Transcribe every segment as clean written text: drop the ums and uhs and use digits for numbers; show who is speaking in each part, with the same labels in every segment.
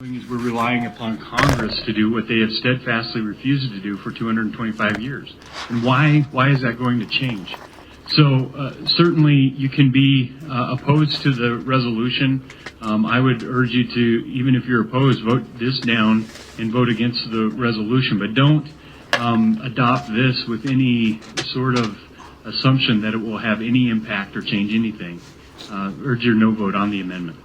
Speaker 1: Is we're relying upon Congress to do what they have steadfastly refused to do for 225 years. And why is that going to change? So certainly you can be opposed to the resolution. I would urge you to, even if you're opposed, vote this down and vote against the resolution. But don't adopt this with any sort of assumption that it will have any impact or change anything. Urge your no vote on the amendment.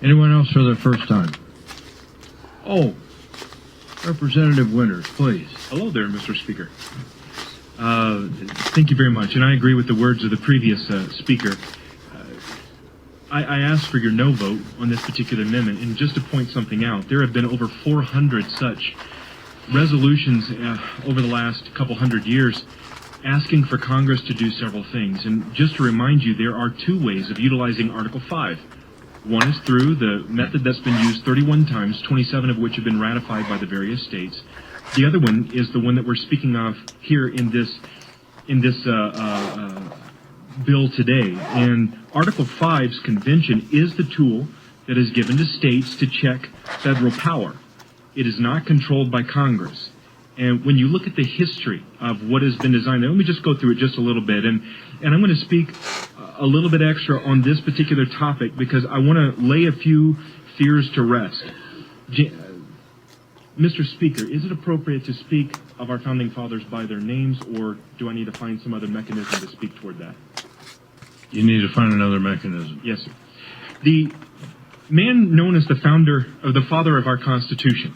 Speaker 2: Anyone else for the first time? Oh, Representative Winters, please.
Speaker 3: Hello there, Mr. Speaker. Thank you very much, and I agree with the words of the previous speaker. I asked for your no vote on this particular amendment, and just to point something out, there have been over 400 such resolutions over the last couple hundred years asking for Congress to do several things. And just to remind you, there are two ways of utilizing Article 5. One is through the method that's been used 31 times, 27 of which have been ratified by the various states. The other one is the one that we're speaking of here in this bill today. And Article 5's convention is the tool that is given to states to check federal power. It is not controlled by Congress. And when you look at the history of what has been designed, let me just go through it just a little bit. And I'm going to speak a little bit extra on this particular topic because I want to lay a few fears to rest. Mr. Speaker, is it appropriate to speak of our founding fathers by their names, or do I need to find some other mechanism to speak toward that?
Speaker 2: You need to find another mechanism.
Speaker 3: Yes, sir. The man known as the father of our Constitution,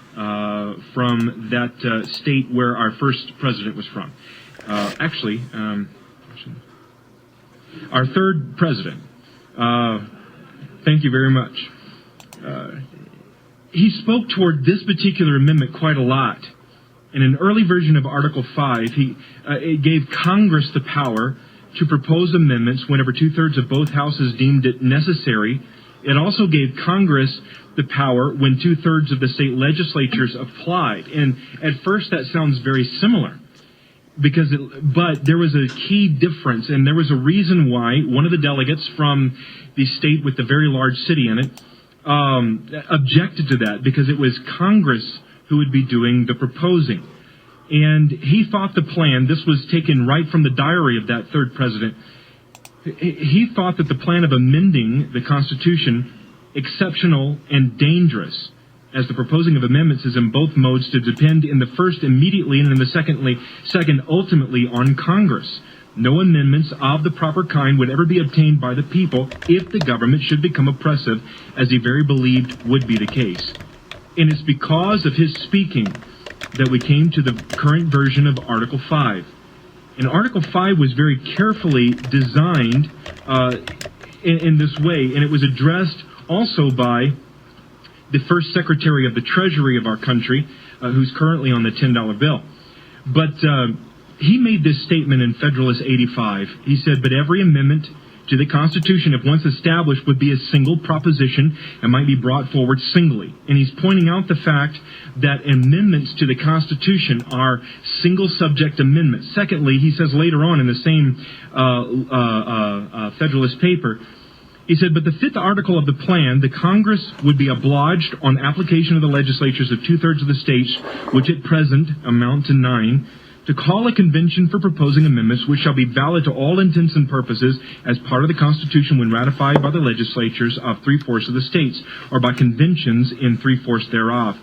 Speaker 3: from that state where our first president was from. Our third president. Thank you very much. He spoke toward this particular amendment quite a lot. In an early version of Article 5, it gave Congress the power to propose amendments whenever two-thirds of both houses deemed it necessary. It also gave Congress the power when two-thirds of the state legislatures applied. And at first that sounds very similar, but there was a key difference, and there was a reason why one of the delegates from the state with the very large city in it objected to that, because it was Congress who would be doing the proposing. And he thought the plan, this was taken right from the diary of that third president, he thought that the plan of amending the Constitution exceptional and dangerous, as the proposing of amendments is in both modes to depend in the first immediately and in the second ultimately on Congress. No amendments of the proper kind would ever be obtained by the people if the government should become oppressive, as he very believed would be the case. And it's because of his speaking that we came to the current version of Article 5. And Article 5 was very carefully designed in this way, and it was addressed also by the first Secretary of the Treasury of our country, who's currently on the $10 bill. But he made this statement in Federalist 85. He said, "But every amendment to the Constitution, if once established, would be a single proposition and might be brought forward singly." And he's pointing out the fact that amendments to the Constitution are single subject amendments. Secondly, he says later on in the same Federalist paper, he said, "But the fifth article of the plan, the Congress would be obliged on application of the legislatures of two-thirds of the states, which at present amount to 9, to call a convention for proposing amendments which shall be valid to all intents and purposes as part of the Constitution when ratified by the legislatures of 3/4 of the states, or by conventions in 3/4 thereof."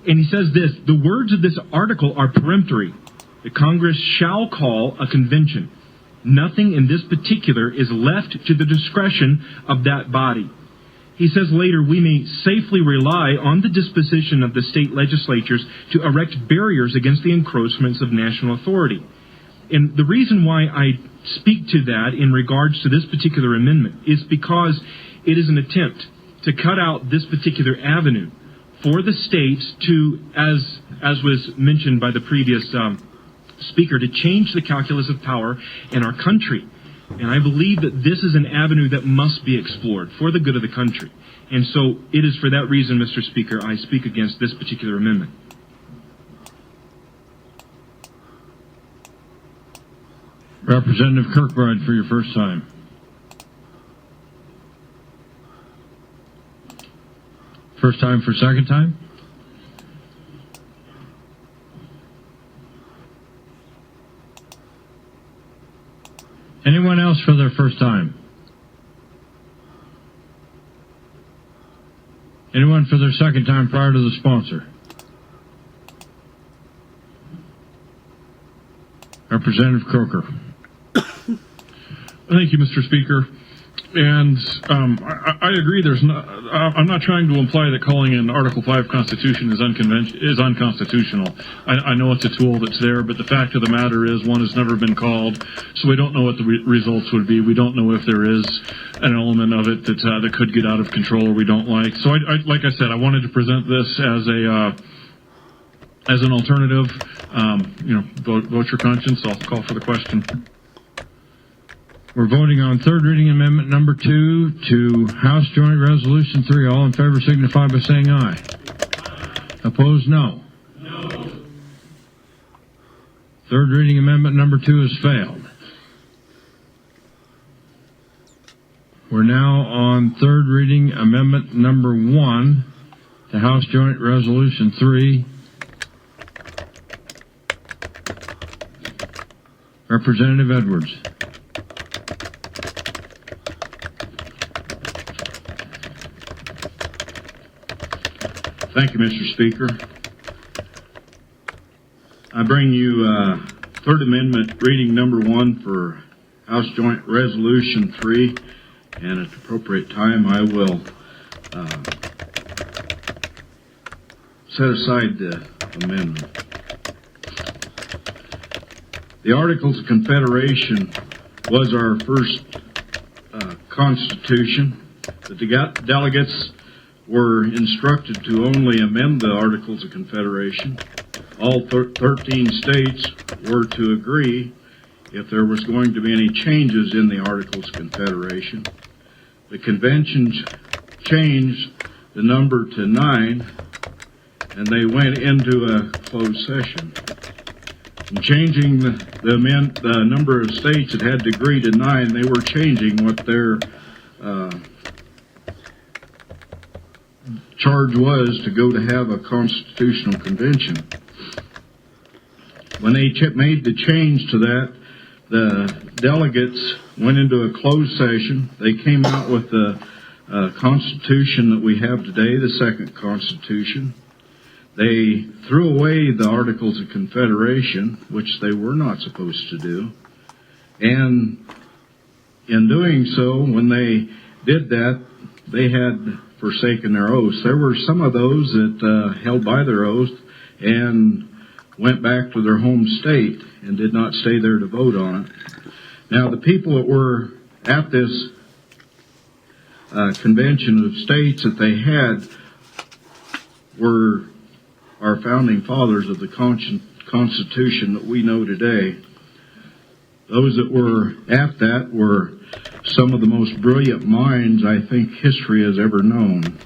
Speaker 3: And he says this, "The words of this article are peremptory. The Congress shall call a convention. Nothing in this particular is left to the discretion of that body." He says later, "We may safely rely on the disposition of the state legislatures to erect barriers against the encroachments of national authority." And the reason why I speak to that in regards to this particular amendment is because it is an attempt to cut out this particular avenue for the states to, as was mentioned by the previous speaker, to change the calculus of power in our country. And I believe that this is an avenue that must be explored for the good of the country. And so it is for that reason, Mr. Speaker, I speak against this particular amendment.
Speaker 2: Representative Kirkbride for your first time. First time for second time? Anyone else for their first time? Anyone for their second time prior to the sponsor? Representative Croker.
Speaker 4: Thank you, Mr. Speaker. And I agree. I'm not trying to imply that calling an Article 5 Constitution is unconstitutional. I know it's a tool that's there, but the fact of the matter is one has never been called, so we don't know what the results would be. We don't know if there is an element of it that could get out of control or we don't like. So, like I said, I wanted to present this as an alternative. Vote your conscience. I'll call for the question.
Speaker 2: We're voting on third reading amendment number 2 to House Joint Resolution 3. All in favor signify by saying aye. Opposed, no.
Speaker 4: No.
Speaker 2: Third reading amendment number 2 has failed. We're now on third reading amendment number 1 to House Joint Resolution 3. Representative Edwards.
Speaker 5: Thank you, Mr. Speaker. I bring you Third Amendment reading number 1 for House Joint Resolution 3, and at the appropriate time I will set aside the amendment. The Articles of Confederation was our first Constitution, but the delegates were instructed to only amend the Articles of Confederation. All 13 states were to agree if there was going to be any changes in the Articles of Confederation. The convention changed the number to 9, and they went into a closed session. In changing the number of states that had to agree to 9, they were changing what their charge was to go to have a constitutional convention. When they made the change to that, the delegates went into a closed session. They came out with the Constitution that we have today, the second Constitution. They threw away the Articles of Confederation, which they were not supposed to do. And in doing so, when they did that, they had forsaken their oaths. There were some of those that held by their oath and went back to their home state and did not stay there to vote on it. Now, the people that were at this convention of states that they had were our founding fathers of the Constitution that we know today. Those that were at that were some of the most brilliant minds I think history has ever known.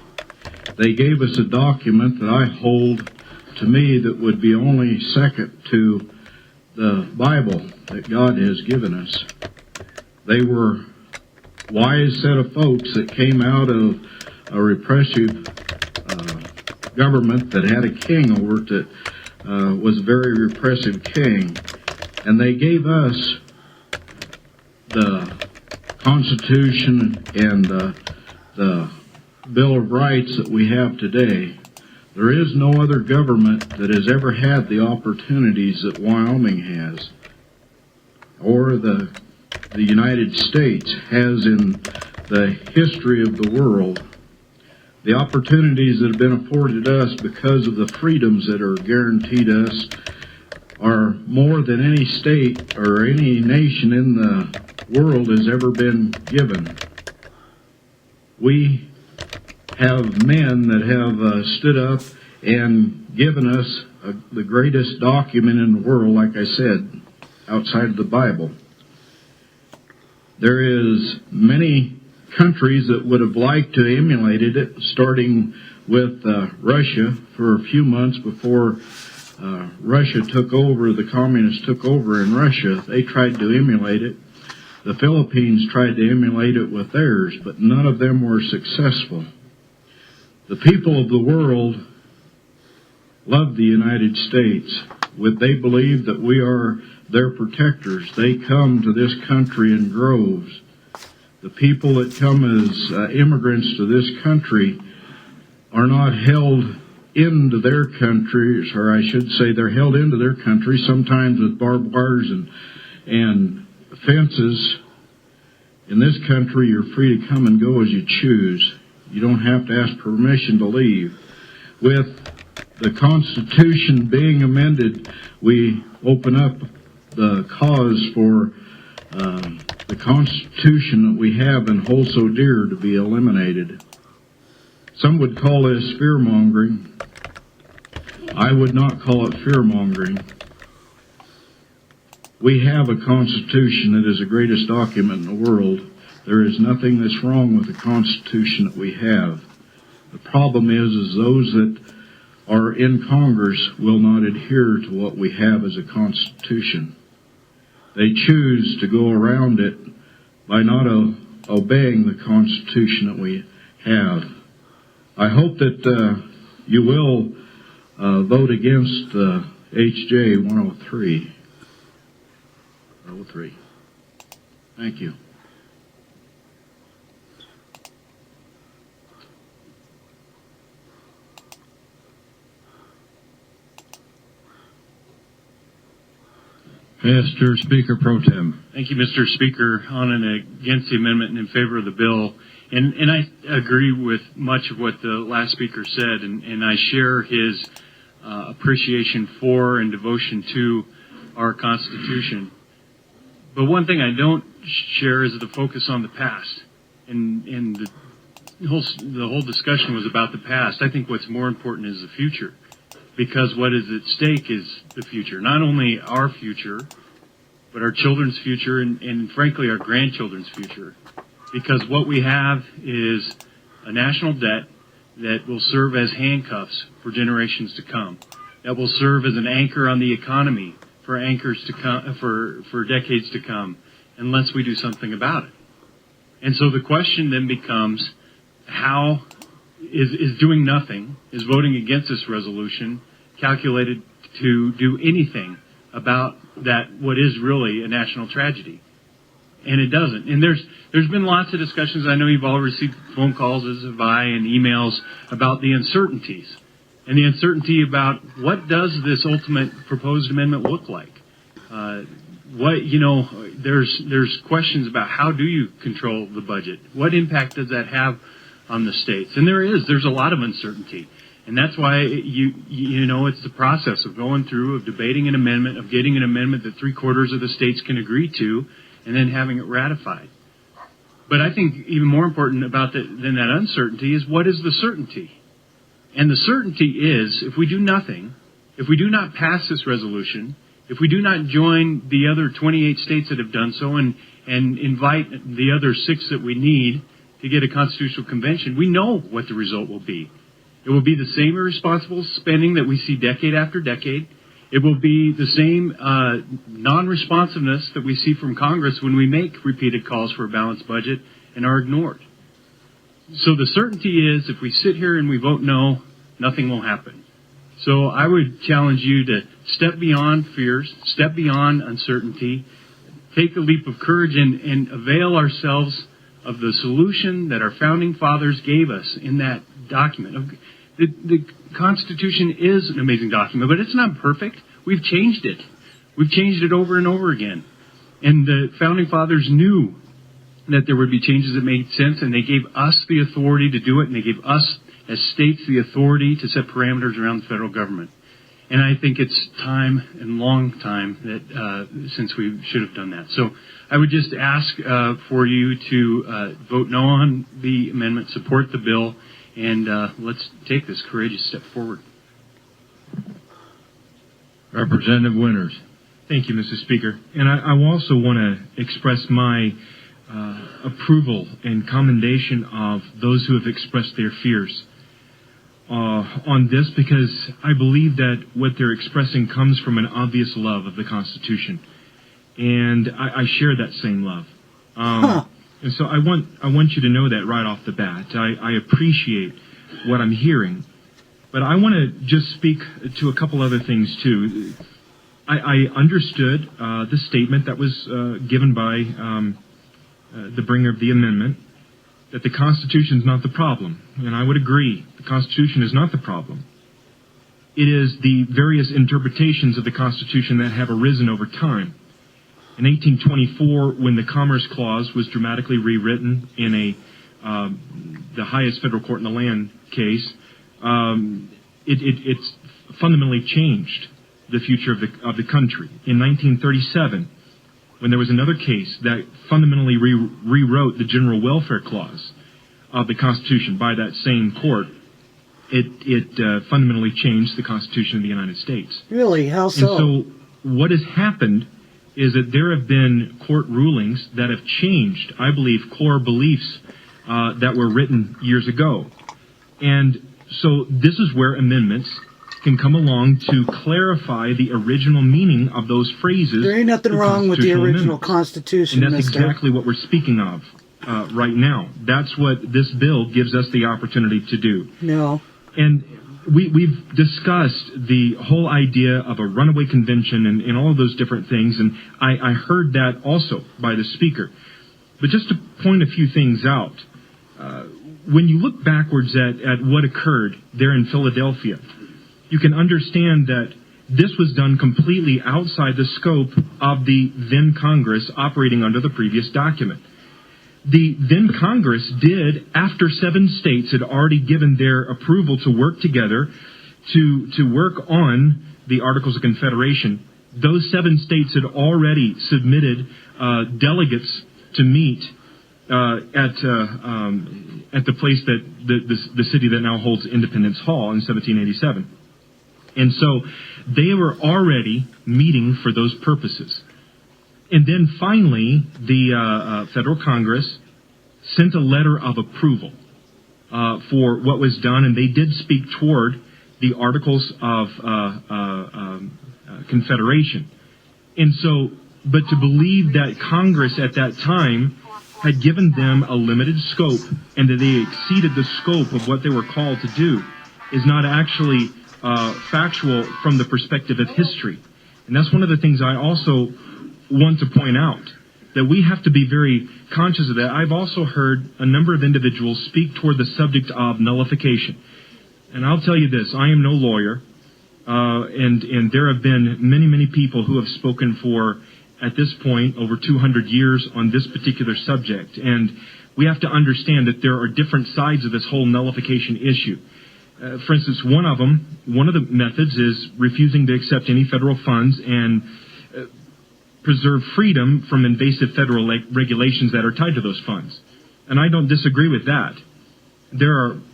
Speaker 5: They gave us a document that I hold to me that would be only second to the Bible that God has given us. They were wise set of folks that came out of a repressive government that had a king over it that was a very repressive king. And they gave us the Constitution and the Bill of Rights that we have today. There is no other government that has ever had the opportunities that Wyoming has, or the United States has in the history of the world. The opportunities that have been afforded us because of the freedoms that are guaranteed us are more than any state or any nation in the world has ever been given. We have men that have stood up and given us the greatest document in the world, like I said, outside of the Bible. There is many countries that would have liked to emulate it, starting with Russia for a few months before Russia took over, the communists took over in Russia, they tried to emulate it. The Philippines tried to emulate it with theirs, but none of them were successful. The people of the world love the United States. They believe that we are their protectors. They come to this country in droves. The people that come as immigrants to this country are not held into their countries, or I should say they're held into their country, sometimes with barbed wires and fences. In this country, you're free to come and go as you choose. You don't have to ask permission to leave. With the Constitution being amended, we open up the cause for the Constitution that we have and hold so dear to be eliminated. Some would call this fear-mongering. I would not call it fear-mongering. We have a Constitution that is the greatest document in the world. There is nothing that's wrong with the Constitution that we have. The problem is those that are in Congress will not adhere to what we have as a Constitution. They choose to go around it by not obeying the Constitution that we have. I hope that you will vote against HJ 103. Thank you.
Speaker 2: Mr. Speaker Pro Tem.
Speaker 1: Thank you, Mr. Speaker. On and against the amendment and in favor of the bill. And I agree with much of what the last speaker said, and I share his appreciation for and devotion to our Constitution. But one thing I don't share is the focus on the past. And the whole discussion was about the past. I think what's more important is the future. Because what is at stake is the future. Not only our future, but our children's future and frankly our grandchildren's future. Because what we have is a national debt that will serve as handcuffs for generations to come. That will serve as an anchor on the economy for anchors to come, for decades to come, unless we do something about it. And so the question then becomes, how is doing nothing, is voting against this resolution calculated to do anything about that, what is really a national tragedy? And it doesn't. And there's been lots of discussions. I know you've all received phone calls, as have I, and emails about the uncertainties. And the uncertainty about what does this ultimate proposed amendment look like? There's questions about how do you control the budget? What impact does that have on the states? And there's a lot of uncertainty. And that's why it's the process of going through, of debating an amendment, of getting an amendment that 3/4 of the states can agree to, and then having it ratified. But I think even more important than that uncertainty is what is the certainty? And the certainty is, if we do nothing, if we do not pass this resolution, if we do not join the other 28 states that have done so and invite the other 6 that we need to get a constitutional convention, we know what the result will be. It will be the same irresponsible spending that we see decade after decade. It will be the same non-responsiveness that we see from Congress when we make repeated calls for a balanced budget and are ignored. So the certainty is, if we sit here and we vote no, nothing will happen. So I would challenge you to step beyond fears, step beyond uncertainty, take a leap of courage and avail ourselves of the solution that our founding fathers gave us in that document. The Constitution is an amazing document, but it's not perfect. We've changed it. We've changed it over and over again. And the founding fathers knew that there would be changes that made sense, and they gave us the authority to do it, and they gave us, as states, the authority to set parameters around the federal government. And I think it's time, and long time, that since we should have done that. So I would just ask for you to vote no on the amendment, support the bill, and let's take this courageous step forward.
Speaker 2: Representative Winters.
Speaker 3: Thank you, Mr. Speaker. And I also want to express my approval and commendation of those who have expressed their fears. on this because I believe that what they're expressing comes from an obvious love of the Constitution, and I share that same love. And so I want you to know that right off the bat. I appreciate what I'm hearing, but I want to just speak to a couple other things too. I understood the statement that was given by the bringer of the amendment, that the Constitution is not the problem. And I would agree, the Constitution is not the problem. It is the various interpretations of the Constitution that have arisen over time. In 1824, when the Commerce Clause was dramatically rewritten in the highest federal court in the land case, it fundamentally changed the future of the country. In 1937, when there was another case that fundamentally rewrote the General Welfare Clause of the Constitution by that same court, it fundamentally changed the Constitution of the United States.
Speaker 6: Really? How so?
Speaker 3: And so what has happened is that there have been court rulings that have changed, I believe, core beliefs that were written years ago. And so this is where amendments can come along to clarify the original meaning of those phrases.
Speaker 6: There ain't nothing wrong with the original Constitution,
Speaker 3: and that's
Speaker 6: mister.
Speaker 3: exactly what we're speaking of right now. That's what this bill gives us the opportunity to do.
Speaker 6: No.
Speaker 3: And we've discussed the whole idea of a runaway convention and all of those different things, and I heard that also by the speaker. But just to point a few things out, when you look backwards at what occurred there in Philadelphia, you can understand that this was done completely outside the scope of the then Congress operating under the previous document. The then Congress did, after 7 states had already given their approval to work together to work on the Articles of Confederation, those 7 states had already submitted delegates to meet at the place that the city that now holds Independence Hall in 1787. And so they were already meeting for those purposes. And then finally, the federal Congress sent a letter of approval for what was done, and they did speak toward the Articles of Confederation. And so, but to believe that Congress at that time had given them a limited scope and that they exceeded the scope of what they were called to do is not actually factual from the perspective of history. And that's one of the things I also want to point out, that we have to be very conscious of that. I've also heard a number of individuals speak toward the subject of nullification. And I'll tell you this, I am no lawyer, and there have been many people who have spoken for, at this point, over 200 years on this particular subject. And we have to understand that there are different sides of this whole nullification issue. For instance, one of the methods is refusing to accept any federal funds and preserve freedom from invasive federal regulations that are tied to those funds. And I don't disagree with that.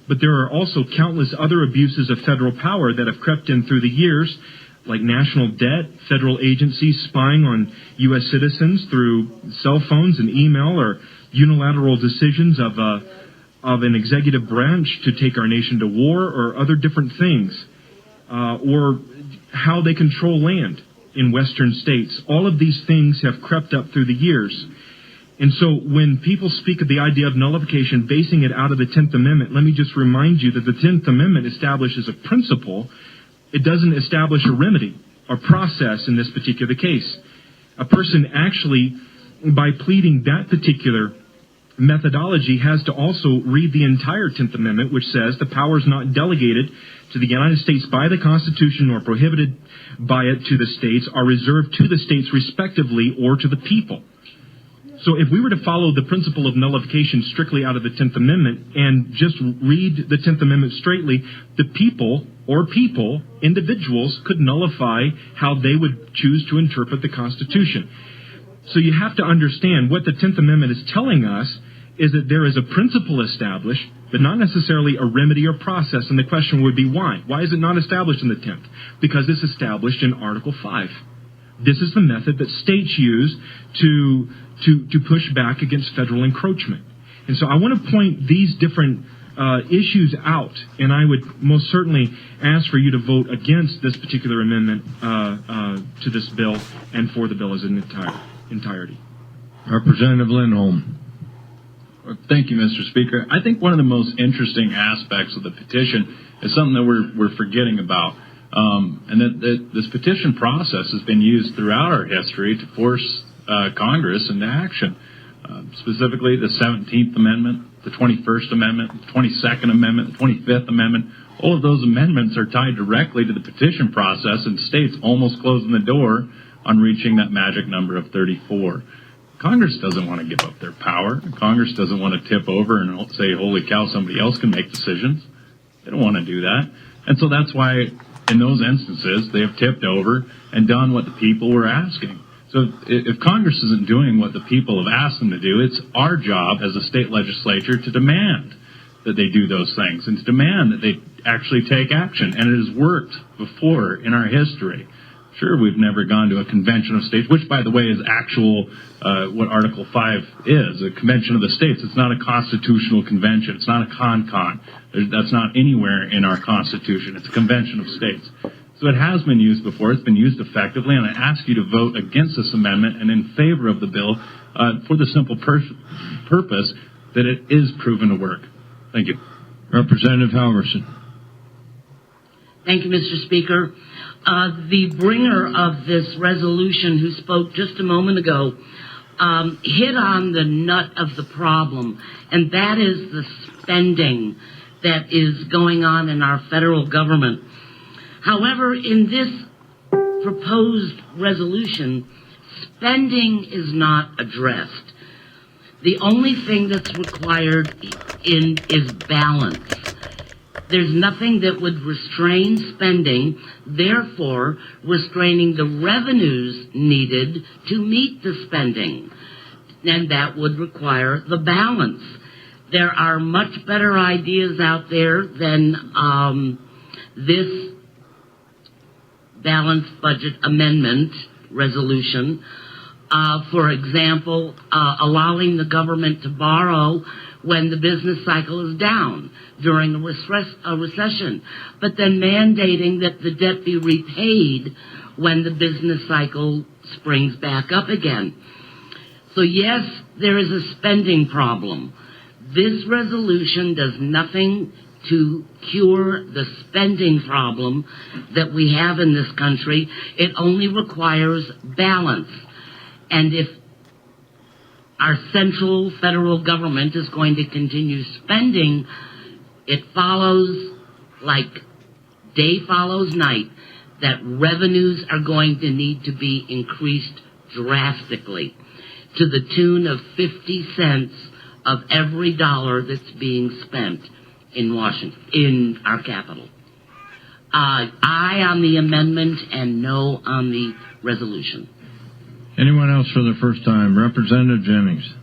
Speaker 3: But there are also countless other abuses of federal power that have crept in through the years, like national debt, federal agencies spying on U.S. citizens through cell phones and email, or unilateral decisions of an executive branch to take our nation to war, or other different things, or how they control land in western states. All of these things have crept up through the years. And so when people speak of the idea of nullification, basing it out of the 10th Amendment, let me just remind you that the 10th Amendment establishes a principle. It doesn't establish a remedy or process in this particular case. A person actually, by pleading that particular methodology, has to also read the entire 10th Amendment, which says the powers not delegated to the United States by the Constitution or prohibited by it to the states are reserved to the states respectively or to the people. So if we were to follow the principle of nullification strictly out of the 10th Amendment and just read the 10th Amendment straightly, the people, individuals, could nullify how they would choose to interpret the Constitution. So you have to understand what the 10th Amendment is telling us is that there is a principle established, but not necessarily a remedy or process. And the question would be why? Why is it not established in the 10th? Because it's established in Article 5. This is the method that states use to push back against federal encroachment. And so I want to point these different issues out, and I would most certainly ask for you to vote against this particular amendment to this bill and for the bill as an entirety.
Speaker 2: Representative Lindholm.
Speaker 7: Thank you, Mr. Speaker. I think one of the most interesting aspects of the petition is something that we're forgetting about, and that this petition process has been used throughout our history to force Congress into action. Specifically, the 17th Amendment, the 21st Amendment, the 22nd Amendment, the 25th Amendment. All of those amendments are tied directly to the petition process, and states almost closing the door on reaching that magic number of 34. Congress doesn't want to give up their power. Congress doesn't want to tip over and say, holy cow, somebody else can make decisions. They don't want to do that. And so that's why, in those instances, they have tipped over and done what the people were asking. So if Congress isn't doing what the people have asked them to do, it's our job as a state legislature to demand that they do those things and to demand that they actually take action. And it has worked before in our history. Sure, we've never gone to a convention of states, which, by the way, is actual what Article 5 is, a convention of the states. It's not a constitutional convention. It's not a con-con. That's not anywhere in our Constitution. It's a convention of states. So it has been used before. It's been used effectively, and I ask you to vote against this amendment and in favor of the bill for the simple purpose that it is proven to work. Thank you.
Speaker 2: Representative Halverson.
Speaker 8: Thank you, Mr. Speaker. The bringer of this resolution, who spoke just a moment ago, hit on the nut of the problem, and that is the spending that is going on in our federal government. However, in this proposed resolution, spending is not addressed. The only thing that's required is balance. There's nothing that would restrain spending, therefore restraining the revenues needed to meet the spending. And that would require the balance. There are much better ideas out there than this balanced budget amendment resolution. For example, allowing the government to borrow when the business cycle is down during a recession, but then mandating that the debt be repaid when the business cycle springs back up again. So yes, there is a spending problem. This resolution does nothing to cure the spending problem that we have in this country. It only requires balance. And if our central federal government is going to continue spending, it follows, like day follows night, that revenues are going to need to be increased drastically to the tune of 50 cents of every dollar that's being spent in Washington, in our capital. Aye on the amendment and no on the resolution.
Speaker 2: Anyone else for the first time? Representative Jennings.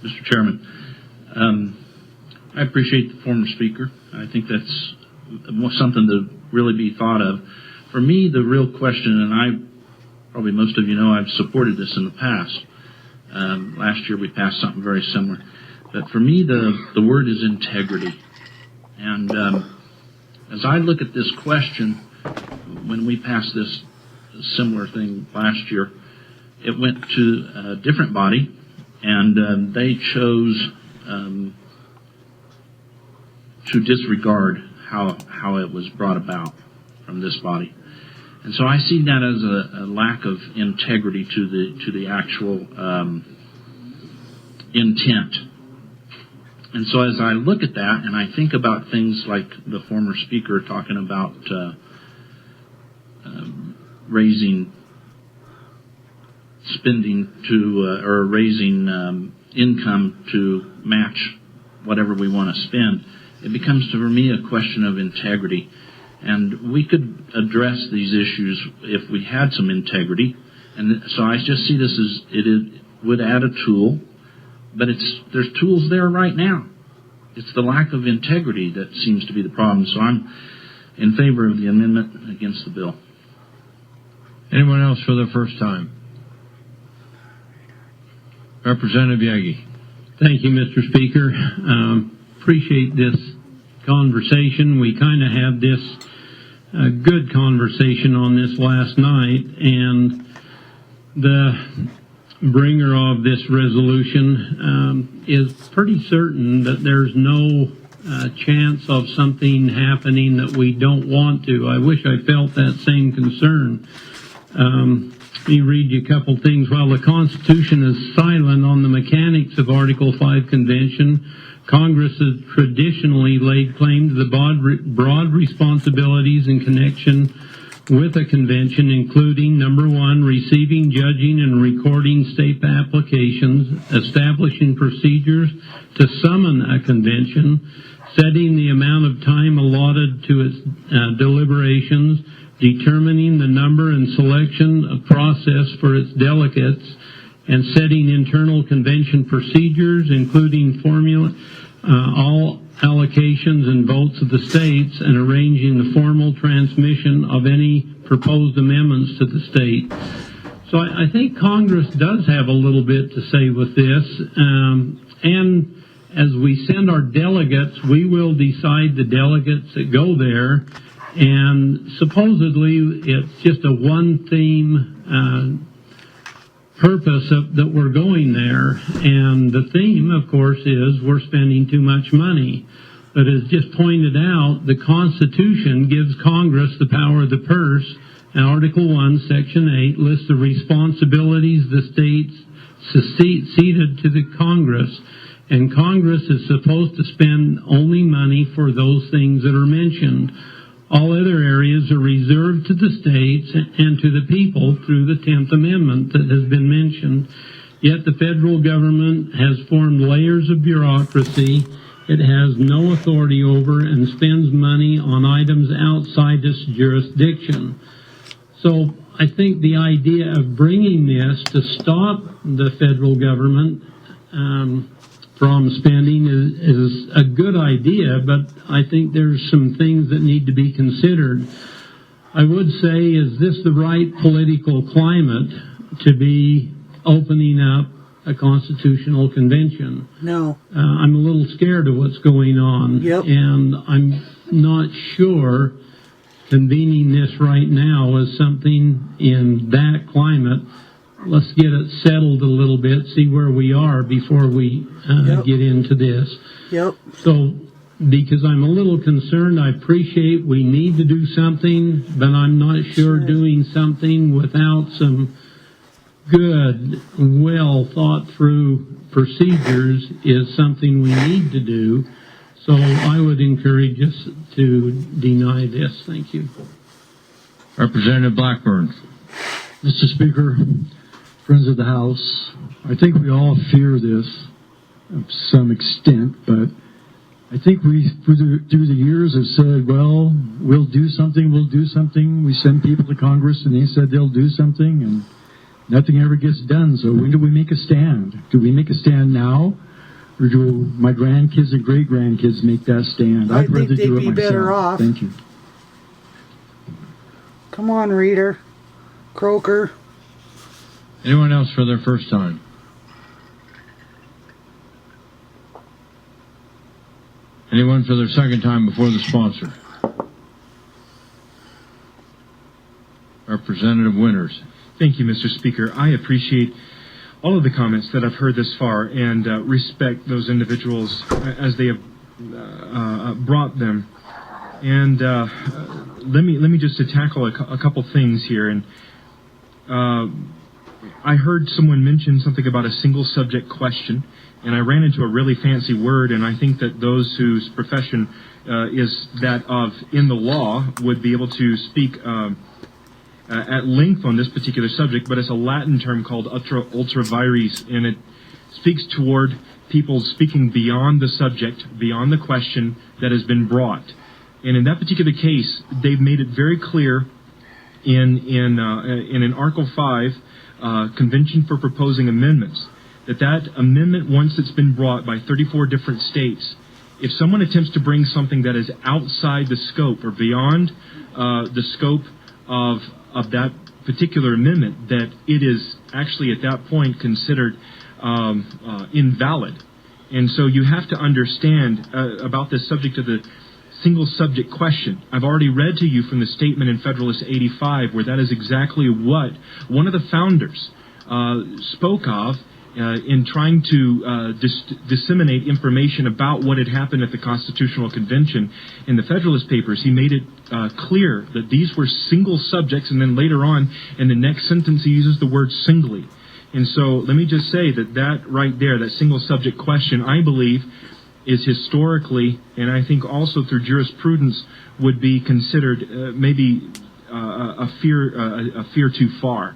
Speaker 9: Mr. Chairman, I appreciate the former speaker. I think that's something to really be thought of. For me, the real question, and probably most of you know I've supported this in the past. Last year we passed something very similar. But for me, the word is integrity. And as I look at this question, when we passed this similar thing last year, it went to a different body, and they chose to disregard how it was brought about from this body. And so I see that as a lack of integrity to the actual intent. And so as I look at that and I think about things like the former speaker talking about raising spending to or raising income to match whatever we want to spend, it becomes for me a question of integrity. And we could address these issues if we had some integrity. And so I just see this as it would add a tool, but there's tools there right now. It's the lack of integrity that seems to be the problem. So I'm in favor of the amendment, against the bill.
Speaker 2: Anyone else for the first time? Representative Jeggi.
Speaker 10: Thank you, Mr. Speaker. Appreciate this conversation. We kind of had this good conversation on this last night, and the bringer of this resolution is pretty certain that there's no chance of something happening that we don't want to. I wish I felt that same concern. Let me read you a couple things. While the Constitution is silent on the mechanics of Article 5 Convention, Congress has traditionally laid claim to the broad responsibilities in connection with a convention, including, number one, receiving, judging, and recording state applications, establishing procedures to summon a convention, setting the amount of time allotted to its deliberations, determining the number and selection of process for its delegates, and setting internal convention procedures, including all allocations and votes of the states, and arranging the formal transmission of any proposed amendments to the state. So I think Congress does have a little bit to say with this, and as we send our delegates, we will decide the delegates that go there. And supposedly it's just a one-theme purpose that we're going there. And the theme, of course, is we're spending too much money. But as just pointed out, the Constitution gives Congress the power of the purse. And Article 1, Section 8 lists the responsibilities the states ceded to the Congress. And Congress is supposed to spend only money for those things that are mentioned. All other areas are reserved to the states and to the people through the 10th Amendment that has been mentioned. Yet the federal government has formed layers of bureaucracy it has no authority over and spends money on items outside its jurisdiction. So I think the idea of bringing this to stop the federal government from spending is a good idea, but I think there's some things that need to be considered. I would say, is this the right political climate to be opening up a constitutional convention?
Speaker 6: No.
Speaker 10: I'm a little scared of what's going on, and I'm not sure convening this right now is something in that climate. Let's get it settled a little bit, see where we are before we get into this. So, because I'm a little concerned, I appreciate we need to do something, but I'm not sure doing something without some good, well thought through procedures is something we need to do. So I would encourage us to deny this. Thank you.
Speaker 2: Representative Blackburn.
Speaker 11: Mr. Speaker, friends of the House, I think we all fear this to some extent, but I think we, through the years, have said, well, we'll do something. We send people to Congress, and they said they'll do something, and nothing ever gets done. So when do we make a stand? Do we make a stand now, or do my grandkids and great-grandkids make that stand? I'd rather do it myself.
Speaker 6: Better off.
Speaker 11: Thank you.
Speaker 6: Come on, Reader. Croker.
Speaker 2: Anyone else for their first time? Anyone for their second time before the sponsor? Representative Winters.
Speaker 3: Thank you, Mr. Speaker. I appreciate all of the comments that I've heard this far and respect those individuals as they have brought them. And let me just tackle a couple things here. And I heard someone mention something about a single subject question, and I ran into a really fancy word, and I think that those whose profession is that of in the law would be able to speak at length on this particular subject, but it's a Latin term called ultra vires, and it speaks toward people speaking beyond the subject, beyond the question that has been brought. And in that particular case, they've made it very clear in an Article 5 Convention for Proposing Amendments that amendment, once it's been brought by 34 different states, if someone attempts to bring something that is outside the scope or beyond the scope of that particular amendment, that it is actually at that point considered invalid. And so you have to understand about this subject of the single subject question. I've already read to you from the statement in Federalist 85 where that is exactly what one of the founders spoke of in trying to disseminate information about what had happened at the Constitutional Convention. In the Federalist Papers, he made it clear that these were single subjects, and then later on in the next sentence he uses the word singly. And so let me just say that right there, that single subject question, I believe, is historically, and I think also through jurisprudence, would be considered maybe a fear too far.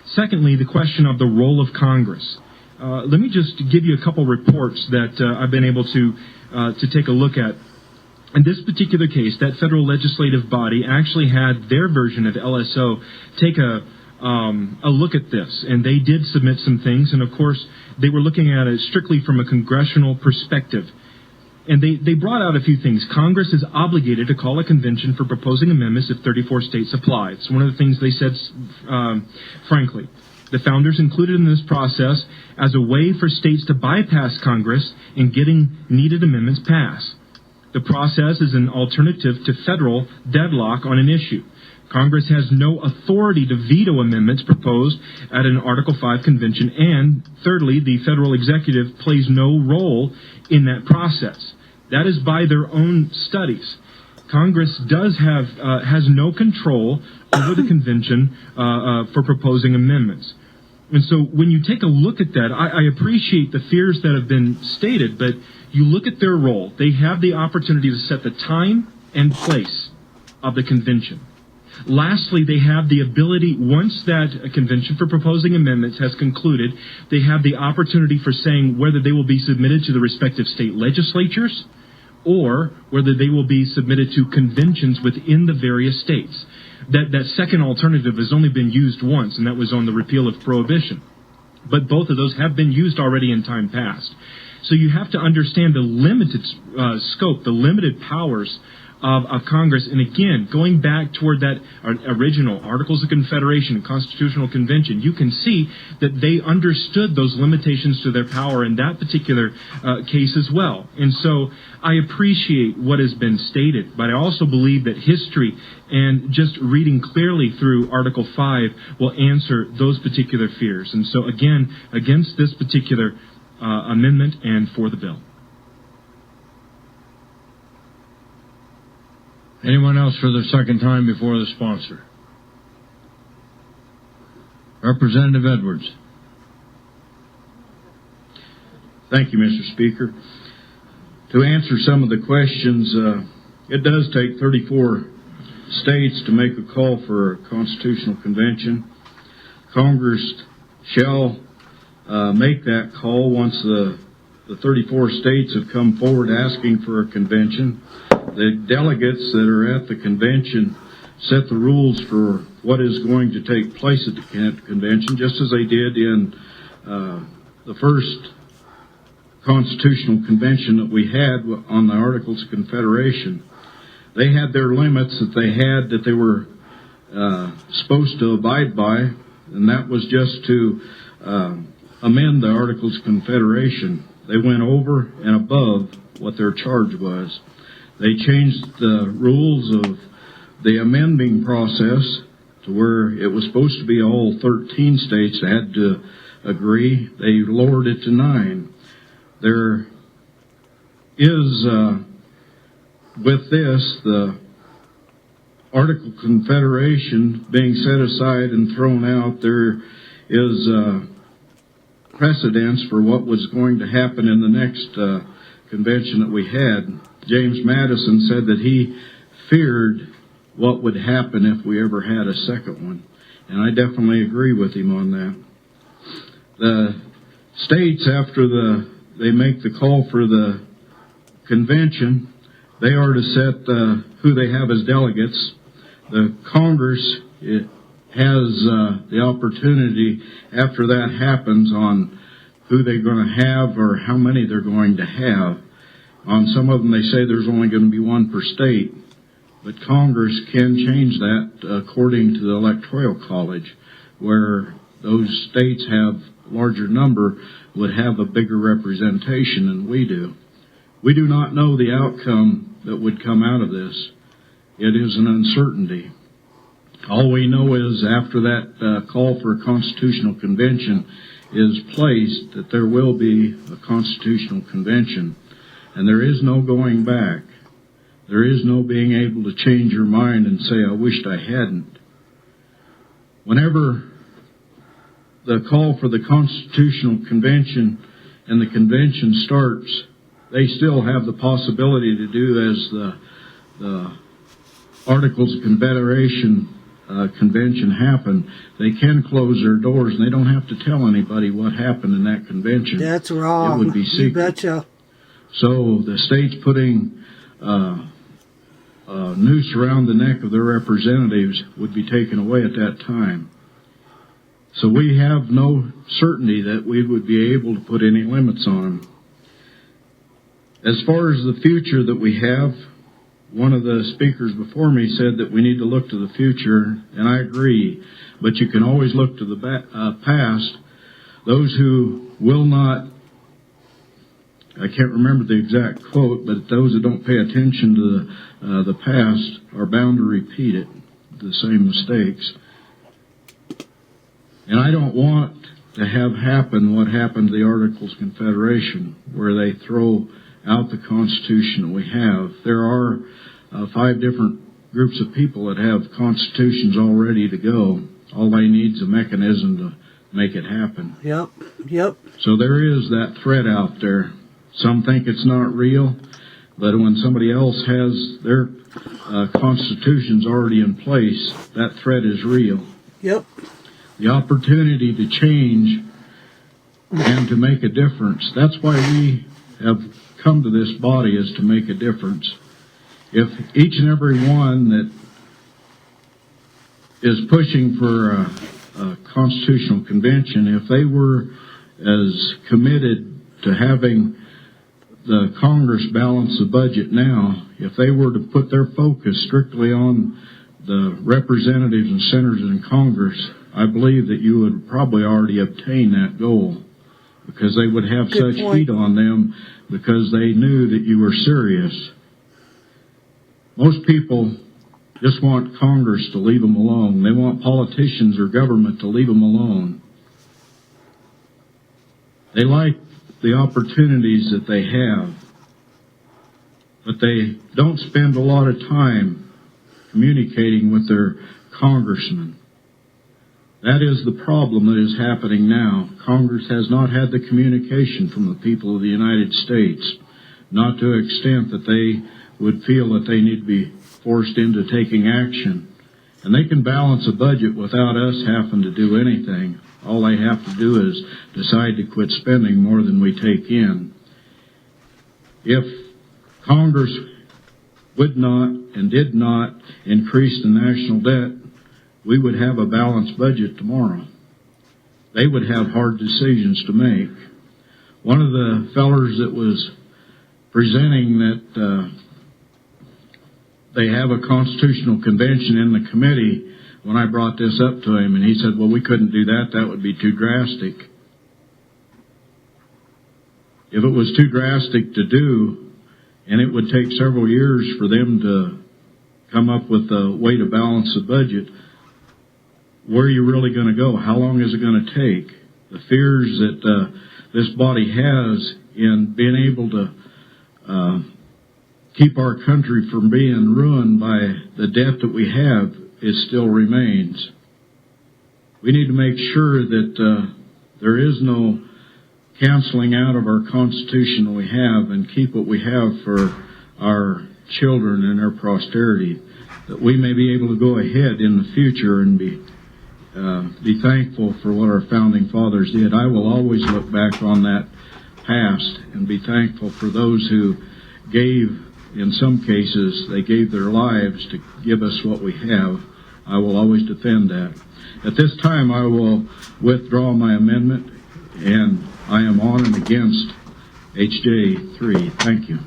Speaker 3: Secondly, the question of the role of Congress. Let me just give you a couple reports that I've been able to take a look at. In this particular case, that federal legislative body actually had their version of LSO take a look at this, and they did submit some things, and of course they were looking at it strictly from a congressional perspective. And they brought out a few things. Congress is obligated to call a convention for proposing amendments if 34 states apply. It's one of the things they said, frankly. The founders included in this process as a way for states to bypass Congress in getting needed amendments passed. The process is an alternative to federal deadlock on an issue. Congress has no authority to veto amendments proposed at an Article 5 convention, and thirdly, the federal executive plays no role in that process. That is by their own studies. Congress has no control over the convention for proposing amendments. And so when you take a look at that, I appreciate the fears that have been stated, but you look at their role. They have the opportunity to set the time and place of the convention. Lastly, they have the ability, once that convention for proposing amendments has concluded, they have the opportunity for saying whether they will be submitted to the respective state legislatures or whether they will be submitted to conventions within the various states. That second alternative has only been used once, and that was on the repeal of prohibition. But both of those have been used already in time past. So you have to understand the limited scope, the limited powers of Congress. And again, going back toward that original Articles of Confederation and Constitutional Convention, you can see that they understood those limitations to their power in that particular case as well. And so I appreciate what has been stated, but I also believe that history and just reading clearly through Article 5 will answer those particular fears. And so again, against this particular amendment and for the bill.
Speaker 2: Anyone else for the second time before the sponsor? Representative Edwards.
Speaker 5: Thank you, Mr. Speaker. To answer some of the questions, it does take 34 states to make a call for a constitutional convention. Congress shall make that call once the 34 states have come forward asking for a convention. The delegates that are at the convention set the rules for what is going to take place at the convention, just as they did in the first constitutional convention that we had on the Articles of Confederation. They had their limits that they were supposed to abide by, and that was just to amend the Articles of Confederation. They went over and above what their charge was. They changed the rules of the amending process to where it was supposed to be all 13 states that had to agree. They lowered it to 9. There is, with this, the Article of Confederation being set aside and thrown out, there is precedence for what was going to happen in the next convention that we had. James Madison said that he feared what would happen if we ever had a second one. And I definitely agree with him on that. The states, after they make the call for the convention, they are to set who they have as delegates. The Congress has the opportunity, after that happens, on who they're going to have or how many they're going to have. On some of them, they say there's only going to be one per state, but Congress can change that according to the Electoral College, where those states have larger number would have a bigger representation than we do. We do not know the outcome that would come out of this. It is an uncertainty. All we know is after that call for a constitutional convention is placed, that there will be a constitutional convention. And there is no going back. There is no being able to change your mind and say, I wished I hadn't. Whenever the call for the constitutional convention and the convention starts, they still have the possibility to do as the Articles of Confederation convention happened. They can close their doors, and they don't have to tell anybody what happened in that convention.
Speaker 6: That's wrong.
Speaker 5: It would be secret.
Speaker 6: You betcha.
Speaker 5: So the state's putting a noose around the neck of their representatives would be taken away at that time. So we have no certainty that we would be able to put any limits on them. As far as the future that we have, one of the speakers before me said that we need to look to the future, and I agree, but you can always look to the past. Those who will not, I can't remember the exact quote, but those that don't pay attention to the past are bound to repeat it, the same mistakes. And I don't want to have happen what happened to the Articles of Confederation, where they throw out the Constitution that we have. There are 5 different groups of people that have constitutions all ready to go. All they need is a mechanism to make it happen.
Speaker 6: Yep.
Speaker 5: So there is that threat out there. Some think it's not real, but when somebody else has their constitutions already in place, that threat is real.
Speaker 6: Yep.
Speaker 5: The opportunity to change and to make a difference. That's why we have come to this body, is to make a difference. If each and every one that is pushing for a constitutional convention, if they were as committed to having the Congress balance the budget now, if they were to put their focus strictly on the representatives and senators in Congress, I believe that you would probably already obtain that goal, because they would have
Speaker 6: Good
Speaker 5: such
Speaker 6: point.
Speaker 5: heat on them because they knew that you were serious. Most people just want Congress to leave them alone. They want politicians or government to leave them alone. They like the opportunities that they have, but they don't spend a lot of time communicating with their congressmen. That is the problem that is happening now. Congress has not had the communication from the people of the United States, not to an extent that they would feel that they need to be forced into taking action. And they can balance a budget without us having to do anything. All they have to do is decide to quit spending more than we take in. If Congress would not and did not increase the national debt, we would have a balanced budget tomorrow. They would have hard decisions to make. One of the fellers that was presenting that they have a constitutional convention in the committee, when I brought this up to him, and he said, well, we couldn't do that. That would be too drastic. If it was too drastic to do, and it would take several years for them to come up with a way to balance the budget, where are you really going to go? How long is it going to take? The fears that this body has in being able to keep our country from being ruined by the debt that we have, it still remains. We need to make sure that there is no canceling out of our Constitution that we have, and keep what we have for our children and their posterity, that we may be able to go ahead in the future and be thankful for what our founding fathers did. I will always look back on that past and be thankful for those who gave, in some cases, they gave their lives to give us what we have. I will always defend that. At this time, I will withdraw my amendment, and I am on and against HJ 3. Thank you.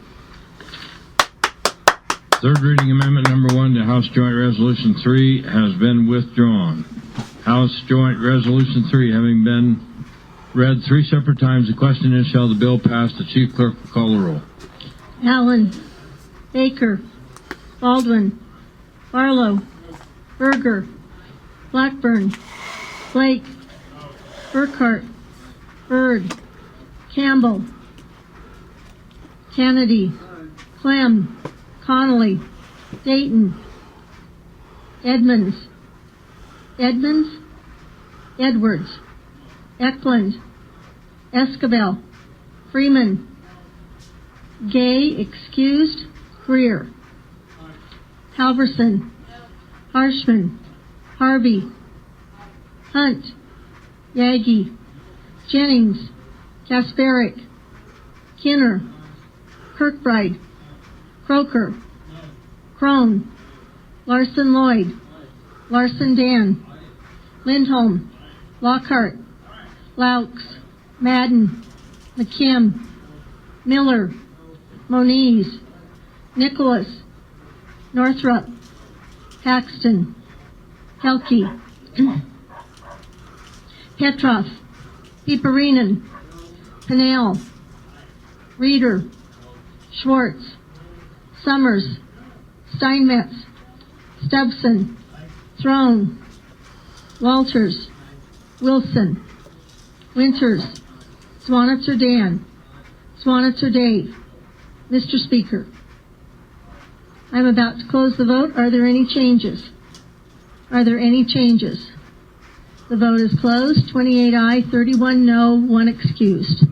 Speaker 2: Third reading amendment number 1 to House Joint Resolution 3 has been withdrawn. House Joint Resolution 3 having been read 3 separate times. The question is, shall the bill pass? The chief clerk will call the roll.
Speaker 12: Allen, Baker, Baldwin, Barlow, Berger, Blackburn, Blake, Burkhart, Byrd, Campbell, Kennedy, Clem, Connolly, Dayton, Edmonds, Edwards, Eklund, Escabel, Freeman, Gay, excused, Greer, Halverson, Harshman, Harvey, Hunt, Yaggy, Jennings, Kasparic, Kinner, Kirkbride, Croker, Crone, Larson Lloyd, Larson Dan, Lindholm, Lockhart, Laux, Madden, McKim, Miller, Moniz, Nicholas, Northrup, Paxton, Pelkey, Petroff, Piperinen, Pennell, Reeder, Schwartz, Summers, Steinmetz, Stubson, Throne, Walters, Wilson, Winters, Swanitzer Dan, Swanitzer Dave. Mr. Speaker, I'm about to close the vote. Are there any changes? Are there any changes? The vote is closed. 28 aye, 31 no, 1 excused.